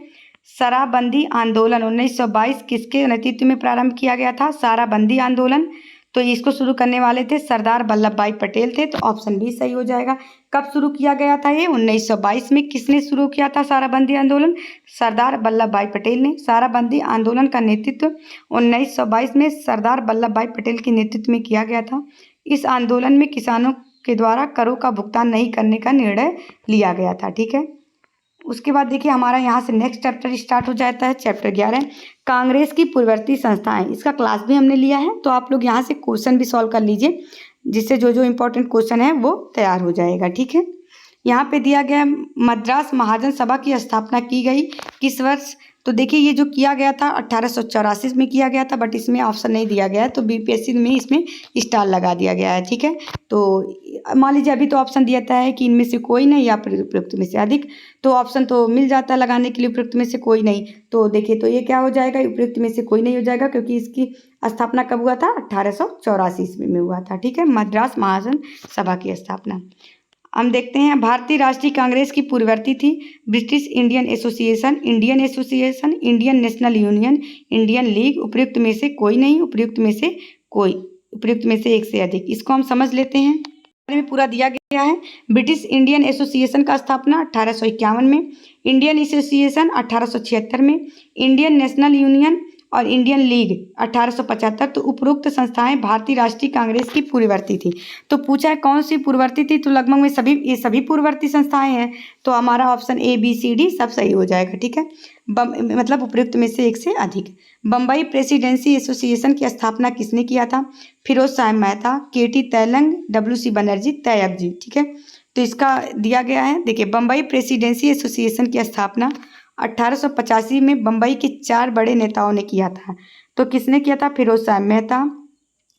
शराबबंदी आंदोलन 1922 किसके नेतृत्व में प्रारंभ किया गया था? शराबबंदी आंदोलन। तो इसको शुरू करने वाले थे सरदार वल्लभ भाई पटेल थे। तो ऑप्शन बी सही हो जाएगा। कब शुरू किया गया था ये? 1922 में। किसने शुरू किया था शराबबंदी आंदोलन? सरदार वल्लभ भाई पटेल ने। शराबबंदी आंदोलन का नेतृत्व 1922 में सरदार वल्लभ भाई पटेल के नेतृत्व में किया गया था। इस आंदोलन में किसानों के द्वारा करों का भुगतान नहीं करने का निर्णय लिया गया था। ठीक है। उसके बाद देखिए, हमारा यहाँ से नेक्स्ट चैप्टर स्टार्ट हो जाता है, चैप्टर 11, कांग्रेस की पूर्ववर्ती संस्थाएं। इसका क्लास भी हमने लिया है, तो आप लोग यहाँ से क्वेश्चन भी सॉल्व कर लीजिए, जिससे जो जो इम्पोर्टेंट क्वेश्चन है वो तैयार हो जाएगा। ठीक है। यहाँ पे दिया गया मद्रास महाजन सभा की स्थापना की गई किस वर्ष? तो देखिए, ये जो किया गया था 1884 में किया गया था, बट इसमें ऑप्शन नहीं दिया गया है, तो बीपीएससी में इसमें स्टार लगा दिया गया है। ठीक है। तो मान लीजिए अभी तो ऑप्शन दिया है कि इनमें से कोई नहीं या उपयुक्त में से अधिक, तो ऑप्शन तो मिल जाता है लगाने के लिए, उपयुक्त में से कोई नहीं। तो देखिए, तो ये क्या हो जाएगा? उपयुक्त में से कोई नहीं हो जाएगा, क्योंकि इसकी स्थापना कब हुआ था? 1884 ईस्वी में हुआ था। ठीक है। मद्रास महाजन सभा की स्थापना। हम देखते हैं, भारतीय राष्ट्रीय कांग्रेस की पूर्ववर्ती थी British Indian association, Indian association, Indian national union, Indian league. उपयुक्त में से कोई नहीं, उपयुक्त में से कोई, उपयुक्त में से एक से अधिक। इसको हम समझ लेते हैं। में पूरा दिया गया है। ब्रिटिश इंडियन एसोसिएशन का स्थापना 1851 में, इंडियन एसोसिएशन 1876 में, इंडियन नेशनल यूनियन और इंडियन लीग 1875। तो उपरोक्त संस्थाएं भारतीय राष्ट्रीय कांग्रेस की पूर्ववर्ती थी। तो पूछा है कौन सी पूर्ववर्ती थी, तो लगभग में ये सभी पूर्ववर्ती संस्थाएं हैं। तो हमारा option A B C D सब सही हो जाएगा। ठीक है, मतलब उपरोक्त में से एक से अधिक। बम्बई प्रेसिडेंसी एसोसिएशन की स्थापना किसने किया था? फिरोज शाह मेहता, केटी तैलंग, WC बनर्जी, तैयब जी। ठीक है, तो इसका दिया गया है, देखिए बम्बई प्रेसिडेंसी एसोसिएशन की स्थापना 1885 में बम्बई के 4 बड़े नेताओं ने किया था। तो किसने किया था? फिरोज शाह मेहता,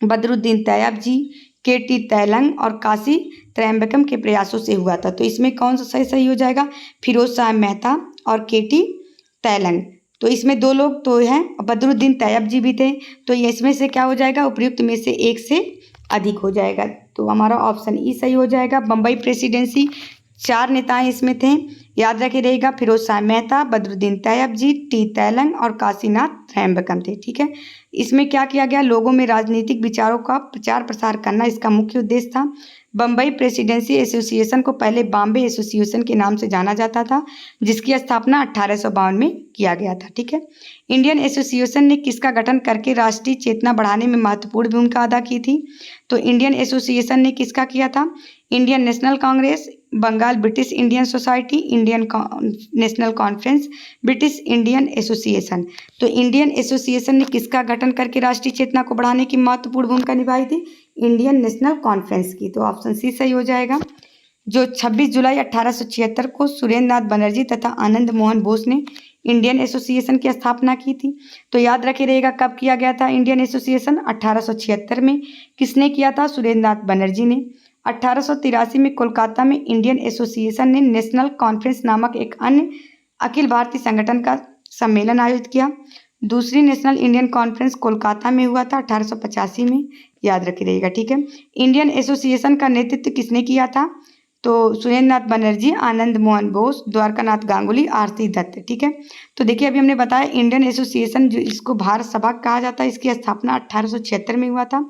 बदरुद्दीन तैयब जी, केटी तैलंग और काशी त्र्यंबकम के प्रयासों से हुआ था। तो इसमें कौन सा सही हो जाएगा? फिरोज शाह मेहता और केटी तैलंग। तो इसमें 2 लोग तो हैं, बदरुद्दीन तैयब जी भी थे। तो ये इसमें से क्या हो जाएगा? उपयुक्त में से एक से अधिक हो जाएगा। तो हमारा ऑप्शन ई सही हो जाएगा। बम्बई प्रेसिडेंसी 4 नेताएं इसमें थे, याद रखे रहेगा। फिरोज शाह मेहता, बदरुद्दीन तैयब जी, टी तैलंग और काशीनाथ त्र्यंबकम थे। ठीक है, इसमें क्या किया गया? लोगों में राजनीतिक विचारों का प्रचार प्रसार करना इसका मुख्य उद्देश्य था। बम्बई प्रेसिडेंसी एसोसिएशन को पहले बॉम्बे एसोसिएशन के नाम से जाना जाता था, जिसकी स्थापना 1852 में किया गया था। ठीक है, इंडियन एसोसिएशन ने किसका गठन करके राष्ट्रीय चेतना बढ़ाने में महत्वपूर्ण भूमिका अदा की थी? तो इंडियन एसोसिएशन ने किसका किया था? Indian National Congress, Bengal British Indian Society, Indian National Conference, British Indian Association. तो इंडियन एसोसिएशन ने किसका गठन करके राष्ट्रीय चेतना को बढ़ाने की महत्वपूर्ण भूमिका निभाई थी? इंडियन नेशनल कॉन्फ्रेंस की। तो ऑप्शन सी सही हो जाएगा। जो 26 जुलाई 1876 को सुरेंद्र नाथ बनर्जी तथा आनंद मोहन बोस ने इंडियन एसोसिएशन की स्थापना की थी। तो याद रखे रहेगा कब किया गया था इंडियन एसोसिएशन? 1876 में। किसने किया था? सुरेंद्र नाथ बनर्जी ने। 1883 में कोलकाता में इंडियन एसोसिएशन ने नेशनल कॉन्फ्रेंस नामक एक अन्य अखिल भारतीय संगठन का सम्मेलन आयोजित किया। दूसरी नेशनल इंडियन कॉन्फ्रेंस कोलकाता में हुआ था 1885 में, याद रखे रहेगा। ठीक है, इंडियन एसोसिएशन का नेतृत्व किसने किया था? तो सुरेंद्र नाथ बनर्जी, आनंद मोहन बोस, द्वारकानाथ गांगुली, आरती दत्त। ठीक है, तो देखिए अभी हमने बताया इंडियन एसोसिएशन जो इसको भारत सभा कहा जाता है, इसकी स्थापना 1876 में हुआ था।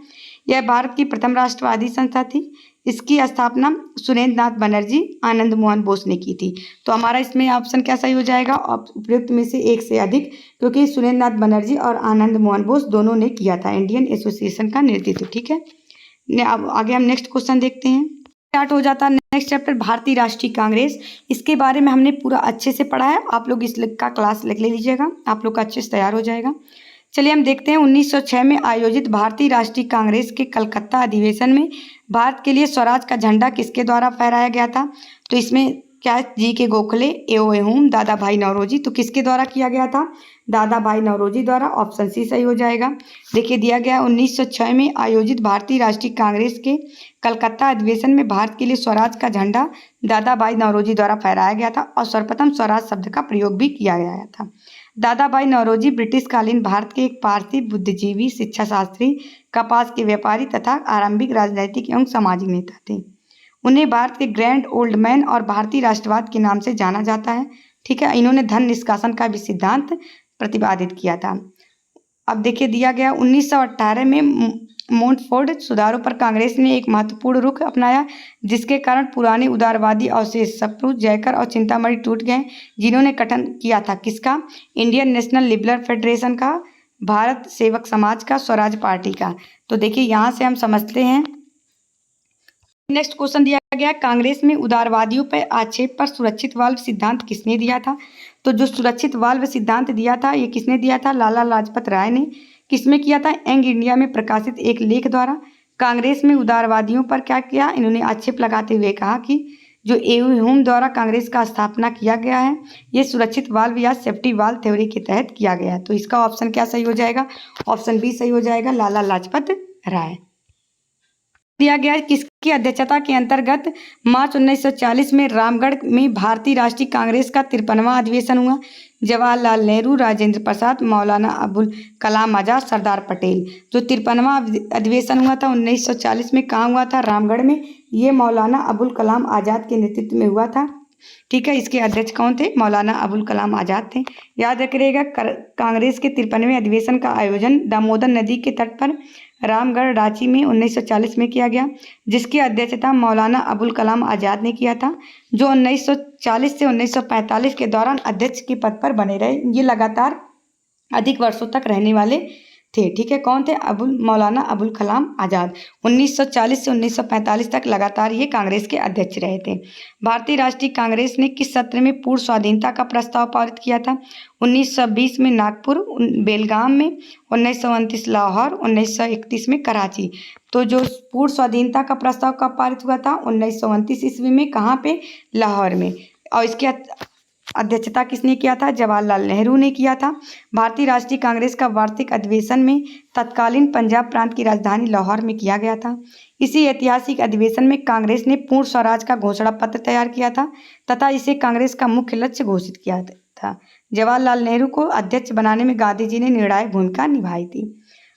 यह भारत की प्रथम राष्ट्रवादी संस्था थी। इसकी स्थापना सुरेंद्र नाथ बनर्जी, आनंद मोहन बोस ने की थी। तो हमारा इसमें ऑप्शन क्या सही हो जाएगा? उपयुक्त में से एक से अधिक, क्योंकि सुरेंद्र नाथ बनर्जी और आनंद मोहन बोस दोनों ने किया था इंडियन एसोसिएशन का नेतृत्व। ठीक है, अब आगे हम नेक्स्ट क्वेश्चन देखते हैं। स्टार्ट हो जाता है नेक्स्ट चैप्टर भारतीय राष्ट्रीय कांग्रेस। इसके बारे में हमने पूरा अच्छे से पढ़ा है, आप लोग इसका क्लास ले लीजिएगा, आप लोग का अच्छे से तैयार हो जाएगा। चलिए हम देखते हैं 1906 में आयोजित भारतीय राष्ट्रीय कांग्रेस के कलकत्ता अधिवेशन में भारत के लिए स्वराज का झंडा किसके द्वारा फहराया गया था? तो इसमें क्या? जी के गोखले, एओ एहूम, दादा भाई नौरोजी। तो किसके द्वारा किया गया था? दादा भाई नौरोजी द्वारा। ऑप्शन सी सही हो जाएगा। देखिए दिया गया 1906 में आयोजित भारतीय राष्ट्रीय कांग्रेस के कलकत्ता अधिवेशन में भारत के लिए स्वराज का झंडा दादा भाई नौरोजी द्वारा फहराया गया था और सर्वप्रथम स्वराज शब्द का प्रयोग भी किया गया था। दादा भाई नौरोजी ब्रिटिशकालीन भारत के एक पारसी बुद्धिजीवी, शिक्षा शास्त्री, कपास के व्यापारी तथा आरंभिक राजनैतिक एवं सामाजिक नेता थे। उन्हें भारत के ग्रैंड ओल्ड मैन और भारतीय राष्ट्रवाद के नाम से जाना जाता है। ठीक है, इन्होंने धन निष्कासन का भी सिद्धांत प्रतिपादित किया था। अब देखिए दिया गया 1918 में मोंटफोर्ड सुधारों पर कांग्रेस ने एक महत्वपूर्ण रुख अपनाया, जिसके कारण पुराने उदारवादी अवशेष सप्रू, जयकर और चिंतामणि टूट गए, जिन्होंने गठन किया था किसका? इंडियन नेशनल लिबरल फेडरेशन का, भारत सेवक समाज का, स्वराज पार्टी का। तो देखिए यहाँ से हम समझते हैं। नेक्स्ट क्वेश्चन दिया गया कांग्रेस में उदारवादियों पर आक्षेप पर सुरक्षित वाल्व सिद्धांत किसने दिया था? तो जो सुरक्षित वाल्व सिद्धांत दिया था ये किसने दिया था? लाला लाजपत राय ने। किसमें किया था? यंग इंडिया में प्रकाशित एक लेख द्वारा। कांग्रेस में उदारवादियों पर क्या किया? इन्होंने आक्षेप लगाते हुए कहा कि जो एह्यूम द्वारा कांग्रेस का स्थापना किया गया है ये सुरक्षित वाल्व या सेफ्टी वाल्व थ्योरी के तहत किया गया है। तो इसका ऑप्शन क्या सही हो जाएगा? ऑप्शन बी सही हो जाएगा, लाला लाजपत राय। दिया गया किसकी अध्यक्षता के अंतर्गत मार्च 1940 में रामगढ़ में भारतीय राष्ट्रीय कांग्रेस का 53वां अधिवेशन हुआ? जवाहरलाल नेहरू, राजेंद्र प्रसाद, मौलाना अबुल कलाम आजाद, सरदार पटेल। जो 53वां अधिवेशन हुआ था 1940 में कहाँ हुआ था? रामगढ़ में। ये मौलाना अबुल कलाम आजाद के नेतृत्व में हुआ था। ठीक है, इसके अध्यक्ष कौन थे? मौलाना अबुल कलाम आजाद थे। याद रखिएगा कांग्रेस के 53वें अधिवेशन का आयोजन दामोदर नदी के तट पर रामगढ़ रांची में 1940 में किया गया, जिसकी अध्यक्षता मौलाना अबुल कलाम आजाद ने किया था, जो 1940 से 1945 के दौरान अध्यक्ष के पद पर बने रहे। ये लगातार अधिक वर्षों तक रहने वाले थे। ठीक है, कौन थे? मौलाना अबुल कलाम आज़ाद। 1940 से 1945 तक लगातार ये कांग्रेस के अध्यक्ष रहे थे। भारतीय राष्ट्रीय कांग्रेस ने किस सत्र में पूर्ण स्वाधीनता का प्रस्ताव पारित किया था? 1920 में नागपुर, बेलगाम में, 1929 लाहौर, 1931 में कराची। तो जो पूर्ण स्वाधीनता का प्रस्ताव कब पारित हुआ था? 1929 ईस्वी में। कहाँ पे? लाहौर में। और इसके अध्यक्षता किसने किया था? जवाहरलाल नेहरू ने किया था। भारतीय राष्ट्रीय कांग्रेस का वार्षिक अधिवेशन में तत्कालीन पंजाब प्रांत की राजधानी लाहौर में किया गया था। इसी ऐतिहासिक अधिवेशन में कांग्रेस ने पूर्ण स्वराज का घोषणा पत्र तैयार किया था तथा इसे कांग्रेस का मुख्य लक्ष्य घोषित किया था। जवाहरलाल नेहरू को अध्यक्ष बनाने में गांधी जी ने निर्णायक भूमिका निभाई थी।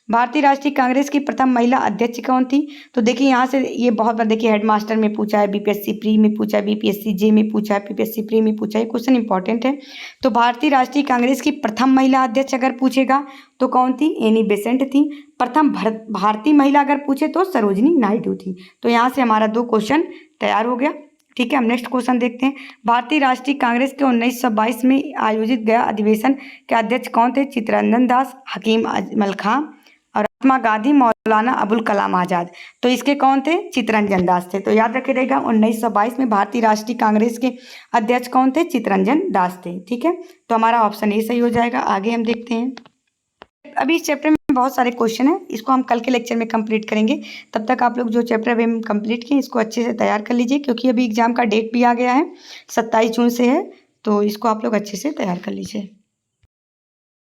भारतीय राष्ट्रीय कांग्रेस की प्रथम महिला अध्यक्ष कौन थी? तो देखिए यहाँ से ये बहुत बार देखिए हेडमास्टर में पूछा है, बीपीएससी प्री में पूछा है, बीपीएससी जे में पूछा है, बीपीएससी प्री में पूछा है। क्वेश्चन इंपॉर्टेंट है। तो भारतीय राष्ट्रीय कांग्रेस की प्रथम महिला अध्यक्ष अगर पूछेगा तो कौन थी? एनी बेसेंट थी। प्रथम भारतीय महिला अगर पूछे तो सरोजिनी नायडू थी। तो यहाँ से हमारा 2 क्वेश्चन तैयार हो गया। ठीक है, हम नेक्स्ट क्वेश्चन देखते हैं। भारतीय राष्ट्रीय कांग्रेस के 1922 में आयोजित गया अधिवेशन के अध्यक्ष कौन थे? चित्तरंजन दास, हकीम अजमल खां और महात्मा गांधी, मौलाना अबुल कलाम आज़ाद। तो इसके कौन थे? चित्तरंजन दास थे। तो याद रखिएगा 1922 में भारतीय राष्ट्रीय कांग्रेस के अध्यक्ष कौन थे? चित्तरंजन दास थे। ठीक है, तो हमारा ऑप्शन ए सही हो जाएगा। आगे हम देखते हैं। अभी इस चैप्टर में बहुत सारे क्वेश्चन हैं, इसको हम कल के लेक्चर में कंप्लीट करेंगे। तब तक आप लोग जो चैप्टर अभी हम कंप्लीट किए इसको अच्छे से तैयार कर लीजिए, क्योंकि अभी एग्जाम का डेट भी आ गया है, 27 जून से है। तो इसको आप लोग अच्छे से तैयार कर लीजिए।